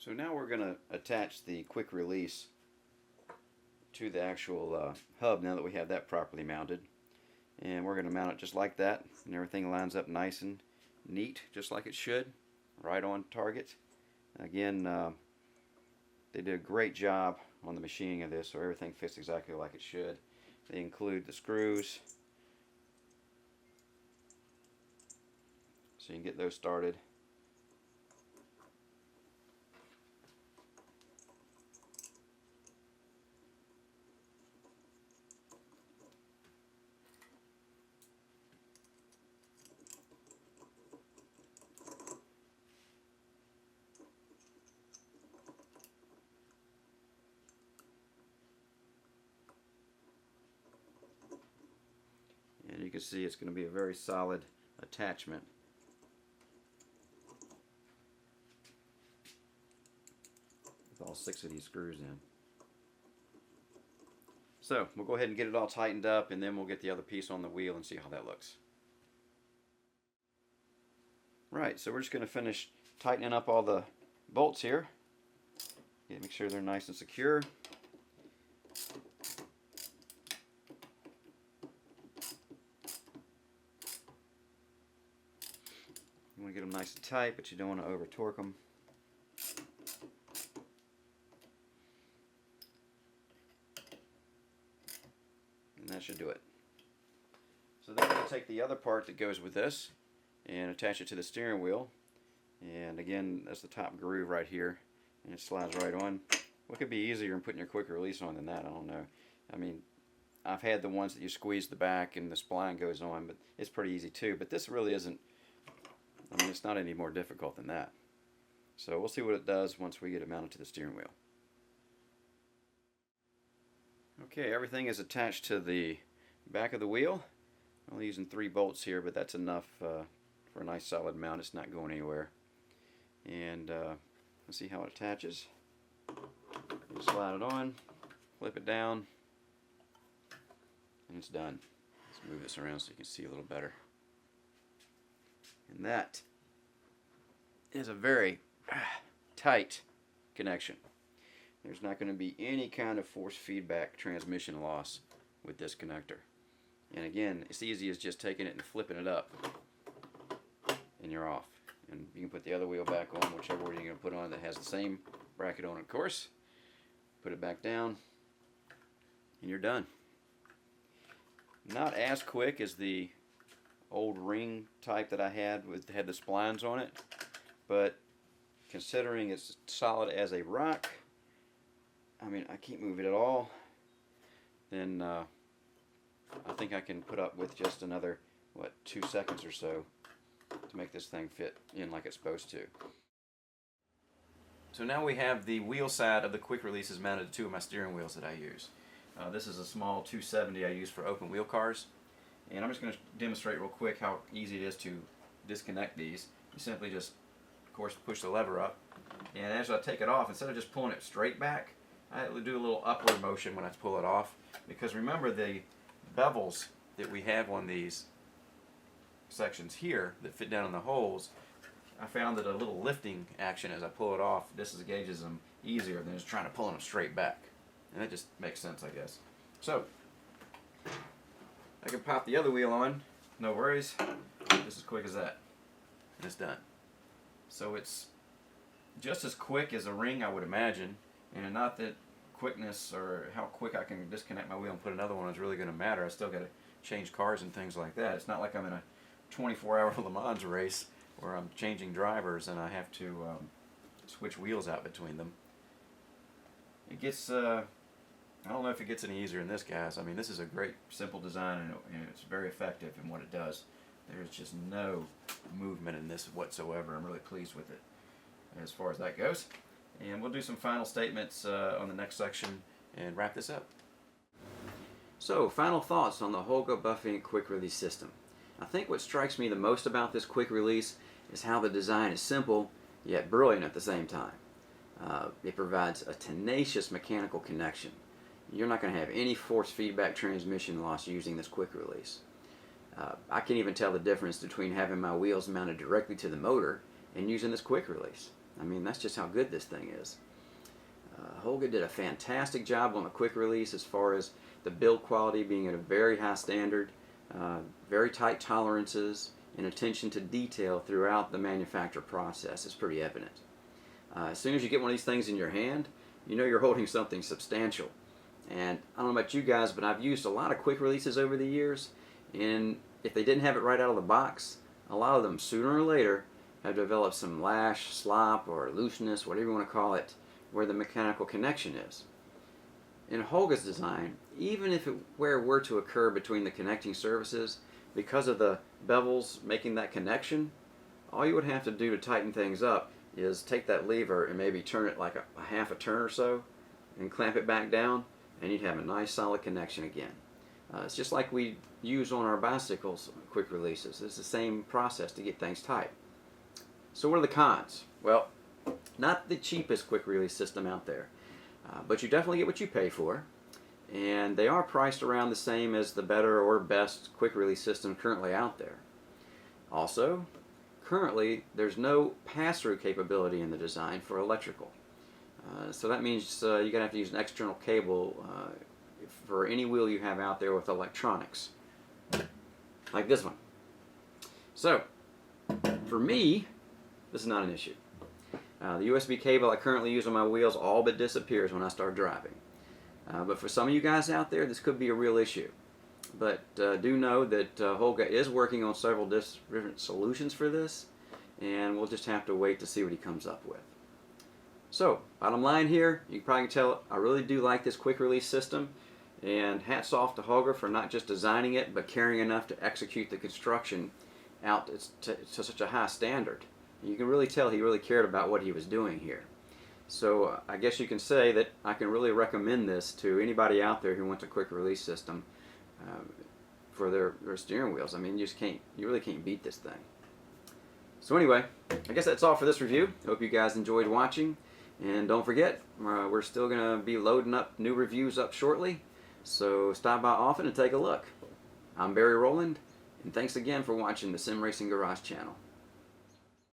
So now we're going to attach the quick release to the actual hub now that we have that properly mounted. And we're going to mount it just like that, and everything lines up nice and neat, just like it should, right on target. Again, they did a great job on the machining of this, so everything fits exactly like it should. They include the screws, so you can get those started. And you can see it's going to be a very solid attachment. With all 6 of these screws in. So we'll go ahead and get it all tightened up, and then we'll get the other piece on the wheel and see how that looks. Right, so we're just going to finish tightening up all the bolts here. Make sure they're nice and secure. You want to get them nice and tight, but you don't want to over torque them. And that should do it. So then we're going to take the other part that goes with this and attach it to the steering wheel. And again, that's the top groove right here, and it slides right on. What could be easier than putting your quick release on than that? I don't know. I mean, I've had the ones that you squeeze the back and the spline goes on, but it's pretty easy too. But this really isn't, I mean, it's not any more difficult than that. So we'll see what it does once we get it mounted to the steering wheel. Okay, everything is attached to the back of the wheel. I'm only using 3 bolts here, but that's enough for a nice solid mount. It's not going anywhere. And let's see how it attaches. You slide it on, flip it down, and it's done. Let's move this around so you can see a little better. And that is a very tight connection. There's not going to be any kind of force feedback transmission loss with this connector. And again, it's easy as just taking it and flipping it up, and you're off. And you can put the other wheel back on, whichever one you're going to put on that has the same bracket on it, of course. Put it back down, and you're done. Not as quick as the old ring type that I had the splines on it, but considering it's solid as a rock, I mean, I can't move it at all, then I think I can put up with just another, what, 2 seconds or so to make this thing fit in like it's supposed to. So now we have the wheel side of the quick releases mounted to 2 of my steering wheels that I use. This is a small 270 I use for open wheel cars. And I'm just going to demonstrate real quick how easy it is to disconnect these. You simply just, of course, push the lever up. And as I take it off, instead of just pulling it straight back, I do a little upward motion when I pull it off. Because remember, the bevels that we have on these sections here that fit down in the holes, I found that a little lifting action as I pull it off disengages them easier than just trying to pull them straight back. And that just makes sense, I guess. So I can pop the other wheel on, no worries, just as quick as that, and it's done. So it's just as quick as a ring, I would imagine, and not that quickness or how quick I can disconnect my wheel and put another one is really going to matter. I still got to change cars and things like that. It's not like I'm in a 24-hour Le Mans race where I'm changing drivers and I have to switch wheels out between them. It gets I don't know if it gets any easier than this, guys. I mean, this is a great, simple design, and it's very effective in what it does. There's just no movement in this whatsoever. I'm really pleased with it as far as that goes. And we'll do some final statements on the next section and wrap this up. So, final thoughts on the Holger Bochfink quick release system. I think what strikes me the most about this quick release is how the design is simple, yet brilliant at the same time. It provides a tenacious mechanical connection. You're not going to have any force feedback transmission loss using this quick release. I can't even tell the difference between having my wheels mounted directly to the motor and using this quick release. I mean, that's just how good this thing is. Holger did a fantastic job on the quick release as far as the build quality being at a very high standard, very tight tolerances, and attention to detail throughout the manufacture process is pretty evident. As soon as you get one of these things in your hand, you know you're holding something substantial. And I don't know about you guys, but I've used a lot of quick releases over the years, and if they didn't have it right out of the box, a lot of them sooner or later have developed some lash, slop, or looseness, whatever you want to call it, where the mechanical connection is. In Holger's design, even if wear were to occur between the connecting surfaces, because of the bevels making that connection, all you would have to do to tighten things up is take that lever and maybe turn it like a half a turn or so and clamp it back down, and you'd have a nice solid connection again. It's just like we use on our bicycles quick releases. It's the same process to get things tight. So what are the cons? Well, not the cheapest quick release system out there, but you definitely get what you pay for, and they are priced around the same as the better or best quick release system currently out there. Also, currently there's no pass-through capability in the design for electrical. So that means you're going to have to use an external cable for any wheel you have out there with electronics, like this one. So, for me, this is not an issue. The USB cable I currently use on my wheels all but disappears when I start driving. But for some of you guys out there, this could be a real issue. But do know that Holger is working on several different solutions for this, and we'll just have to wait to see what he comes up with. So, bottom line here, you probably can tell I really do like this quick release system, and hats off to Holger for not just designing it, but caring enough to execute the construction out to such a high standard. You can really tell he really cared about what he was doing here. So I guess you can say that I can really recommend this to anybody out there who wants a quick release system for their steering wheels. I mean, you really can't beat this thing. So anyway, I guess that's all for this review. Hope you guys enjoyed watching. And don't forget, we're still going to be loading up new reviews up shortly. So stop by often and take a look. I'm Barry Rowland, and thanks again for watching the Sim Racing Garage channel.